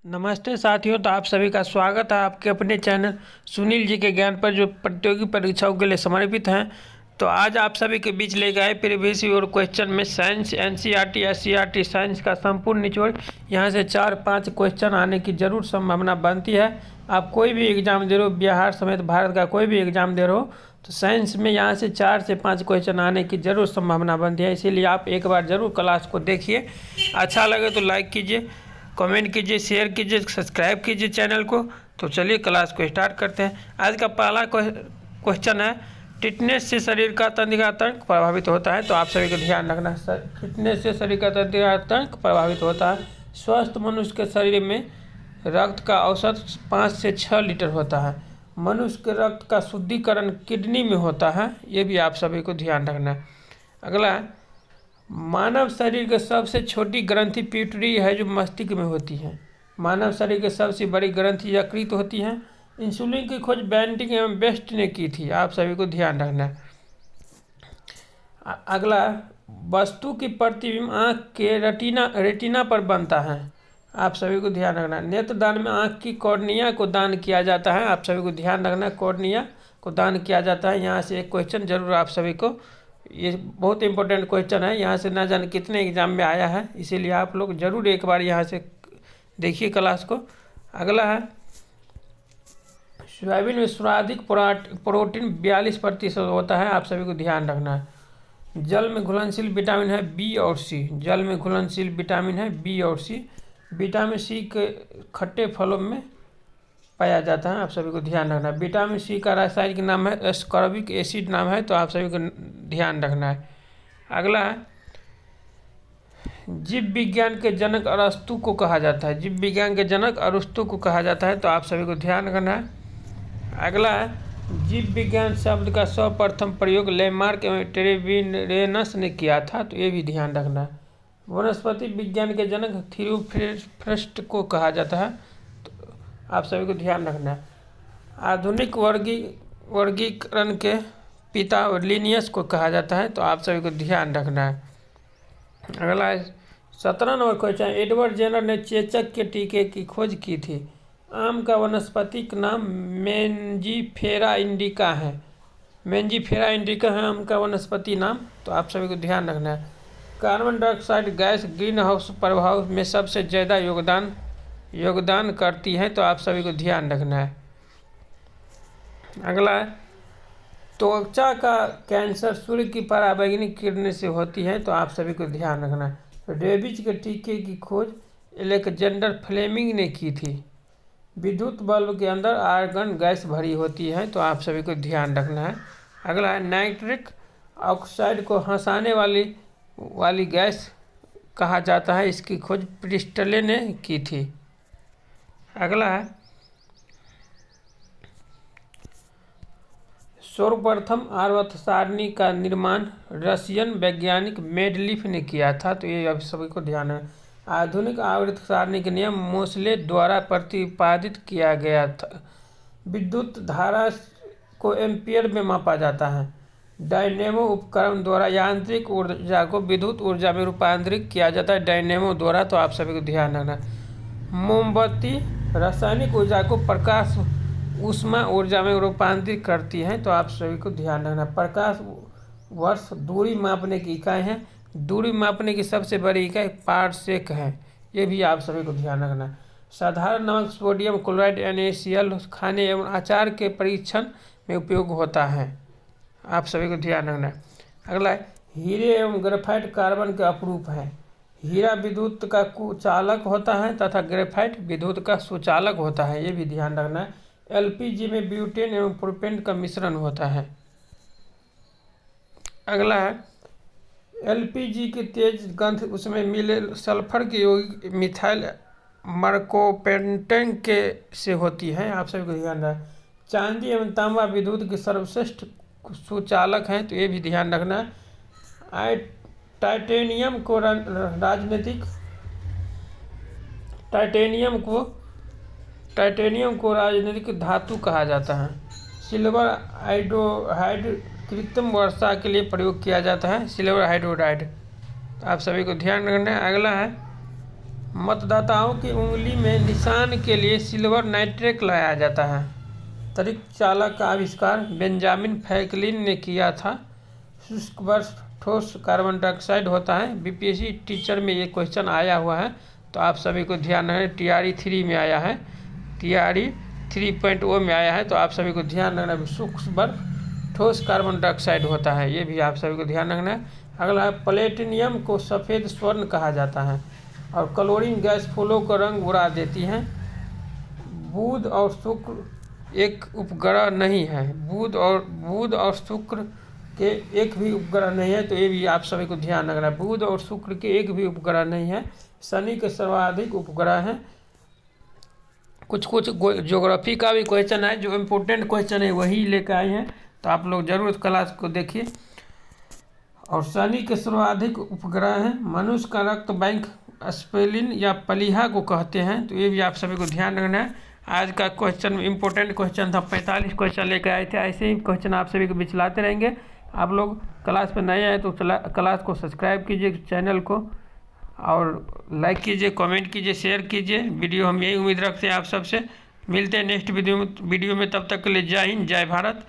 नमस्ते साथियों, तो आप सभी का स्वागत है आपके अपने चैनल सुनील जी के ज्ञान पर, जो प्रतियोगी परीक्षाओं के लिए समर्पित हैं। तो आज आप सभी के बीच लेके आए प्रीवियस ईयर क्वेश्चन में साइंस, एनसीईआरटी, एससीईआरटी साइंस का संपूर्ण निचोड़। यहाँ से 4-5 क्वेश्चन आने की जरूर संभावना बनती है। आप कोई भी एग्जाम दे रहे हो, बिहार समेत भारत का कोई भी एग्जाम दे रहे हो, तो साइंस में यहाँ से 4 से 5 क्वेश्चन आने की जरूर संभावना बनती है। इसीलिए आप एक बार जरूर क्लास को देखिए। अच्छा लगे तो लाइक कीजिए, कमेंट कीजिए, शेयर कीजिए, सब्सक्राइब कीजिए चैनल को। तो चलिए क्लास को स्टार्ट करते हैं। आज का पहला क्वेश्चन है, टिटनेस से शरीर का तंत्रिका तंत्र प्रभावित होता है। तो आप सभी को ध्यान रखना है, टिटनेस से शरीर का तंत्रिका तंत्र प्रभावित होता है। स्वस्थ मनुष्य के शरीर में रक्त का औसत 5 से 6 लीटर होता है। मनुष्य के रक्त का शुद्धिकरण किडनी में होता है, ये भी आप सभी को ध्यान रखना है। अगला, मानव शरीर की सबसे छोटी ग्रंथि पिट्यूटरी है, जो मस्तिष्क में होती है। मानव शरीर की सबसे बड़ी ग्रंथि यकृत होती है। इंसुलिन की खोज बेंटिक एवं बेस्ट ने की थी, आप सभी को ध्यान रखना है। अगला, वस्तु की प्रतिबिंब आँख के रेटिना पर बनता है, आप सभी को ध्यान रखना है। नेत्रदान में आँख की कॉर्निया को दान किया जाता है, आप सभी को ध्यान रखना है, कॉर्निया को दान किया जाता है। यहाँ से एक क्वेश्चन जरूर आप सभी को, ये बहुत इंपॉर्टेंट क्वेश्चन है, यहाँ से ना जाने कितने एग्जाम में आया है, इसीलिए आप लोग जरूर एक बार यहाँ से देखिए क्लास को। अगला है, सोयाबीन में सर्वाधिक प्रोटीन 42% होता है, आप सभी को ध्यान रखना है। जल में घुलनशील विटामिन है बी और सी, जल में घुलनशील विटामिन है बी और सी। विटामिन सी के खट्टे फलों में पाया जाता है, आप सभी को ध्यान रखना है। विटामिन सी का रासायनिक नाम है एस्कॉर्बिक एसिड नाम है, तो आप सभी को ध्यान रखना है। अगला है, जीव विज्ञान के जनक अरस्तु को कहा जाता है, जीव विज्ञान के जनक अरस्तु को कहा जाता है, तो आप सभी को ध्यान रखना है। अगला है, जीव विज्ञान शब्द का सर्वप्रथम प्रयोग लेमार्क एवं ट्रेविरेनस ने किया था, तो ये भी ध्यान रखना है। वनस्पति विज्ञान के जनक थियोफ्रस्ट को कहा जाता है, आप सभी को ध्यान रखना है। आधुनिक वर्गीकरण के पिता लिनियस को कहा जाता है, तो आप सभी को ध्यान रखना है। अगला है, 17 नंबर क्वेश्चन, एडवर्ड जेनर ने चेचक के टीके की खोज की थी। आम का वानस्पतिक नाम मेंजीफेरा इंडिका है, मेंजीफेरा इंडिका है आम का वनस्पति नाम, तो आप सभी को ध्यान रखना है। Carbon dioxide gas green house प्रभाव में सबसे ज़्यादा योगदान करती है, तो आप सभी को ध्यान रखना है। अगला है, त्वचा का कैंसर सूर्य की पराबैंगनी किरणें से होती है, तो आप सभी को ध्यान रखना है। रेबीज के टीके की खोज अलेक्जेंडर फ्लेमिंग ने की थी। विद्युत बल्ब के अंदर आर्गन गैस भरी होती है, तो आप सभी को ध्यान रखना है। अगला है, नाइट्रिक ऑक्साइड को हंसाने वाली गैस कहा जाता है, इसकी खोज प्रिस्टले ने की थी। अगला है, सर्वप्रथम आवर्त सारणी का निर्माण रशियन वैज्ञानिक मेंडलीफ ने किया था, तो ये अभी सभी को ध्यान है। आधुनिक आवर्त सारणी के नियम मोसले द्वारा प्रतिपादित किया गया था। विद्युत धारा को एम्पियर में मापा जाता है। डायनेमो उपकरण द्वारा यांत्रिक ऊर्जा को विद्युत ऊर्जा में रूपांतरित किया जाता है, डायनेमो द्वारा, तो आप सभी को ध्यान रखना। मोमबत्ती रासायनिक ऊर्जा को प्रकाश ऊष्मा ऊर्जा में रूपांतरित करती है, तो आप सभी को ध्यान रखना। प्रकाश वर्ष दूरी मापने की इकाई है, दूरी मापने की सबसे बड़ी इकाई पारसेक है, ये भी आप सभी को ध्यान रखना। साधारण नमक सोडियम क्लोराइड NaCl खाने एवं अचार के परीक्षण में उपयोग होता है, आप सभी को ध्यान रखना। अगला है, हीरे एवं ग्रेफाइट कार्बन के अपरूप है। हीरा विद्युत का कुचालक होता है तथा ग्रेफाइट विद्युत का सुचालक होता है, ये भी ध्यान रखना है। LPG में ब्यूटेन एवं प्रोपेन का मिश्रण होता है। अगला है, LPG की तेज गंध उसमें मिले सल्फर के यौगिक मिथाइल मर्कोपेंटेन के से होती है, आप सभी को ध्यान रखना। चांदी एवं तांबा विद्युत के सर्वश्रेष्ठ सुचालक हैं, तो ये भी ध्यान रखना है। टाइटेनियम को राजनीतिक धातु कहा जाता है। सिल्वर हाइड्रोहाइड कृत्रिम वर्षा के लिए प्रयोग किया जाता है, सिल्वर हाइड्रोडाइड, तो आप सभी को ध्यान रखना है। अगला है, मतदाताओं की उंगली में निशान के लिए सिल्वर नाइट्रेट लगाया जाता है। अंतरिक्ष चालक का आविष्कार बेंजामिन फ्रैंकलिन ने किया था। शुष्क बर्फ ठोस कार्बन डाइऑक्साइड होता है। बीपीएससी टीचर में ये क्वेश्चन आया हुआ है, तो आप सभी को ध्यान रखना। TRE 3 में आया है, TRE 3.0 में आया है, तो आप सभी को ध्यान रखना। शुष्क बर्फ ठोस कार्बन डाइऑक्साइड होता है, ये भी आप सभी को ध्यान रखना है। अगला है, प्लेटिनियम को सफ़ेद स्वर्ण कहा जाता है और क्लोरीन गैस फूलों का रंग उड़ा देती है। बुध और शुक्र एक उपग्रह नहीं है। बुध और शुक्र के एक भी उपग्रह नहीं है, तो ये भी आप सभी को ध्यान रखना है। बुध और शुक्र के एक भी उपग्रह नहीं है। शनि के सर्वाधिक उपग्रह हैं। कुछ ज्योग्राफी का भी क्वेश्चन है, जो इम्पोर्टेंट क्वेश्चन है वही लेकर आए हैं, तो आप लोग जरूर क्लास को देखिए। और शनि के सर्वाधिक उपग्रह हैं। मनुष्य का रक्त बैंक स्प्लेनिन या प्लीहा को कहते हैं, तो ये भी आप सभी को ध्यान रखना है। आज का क्वेश्चन इम्पोर्टेंट क्वेश्चन था, 45 क्वेश्चन लेकर आए थे। ऐसे ही क्वेश्चन आप सभी को बीच लाते रहेंगे। आप लोग क्लास पर नए आए तो क्लास को सब्सक्राइब कीजिए चैनल को, और लाइक कीजिए, कमेंट कीजिए, शेयर कीजिए वीडियो। हम यही उम्मीद रखते हैं आप सबसे। मिलते हैं नेक्स्ट वीडियो में, तब तक के लिए जय हिंद, जय भारत।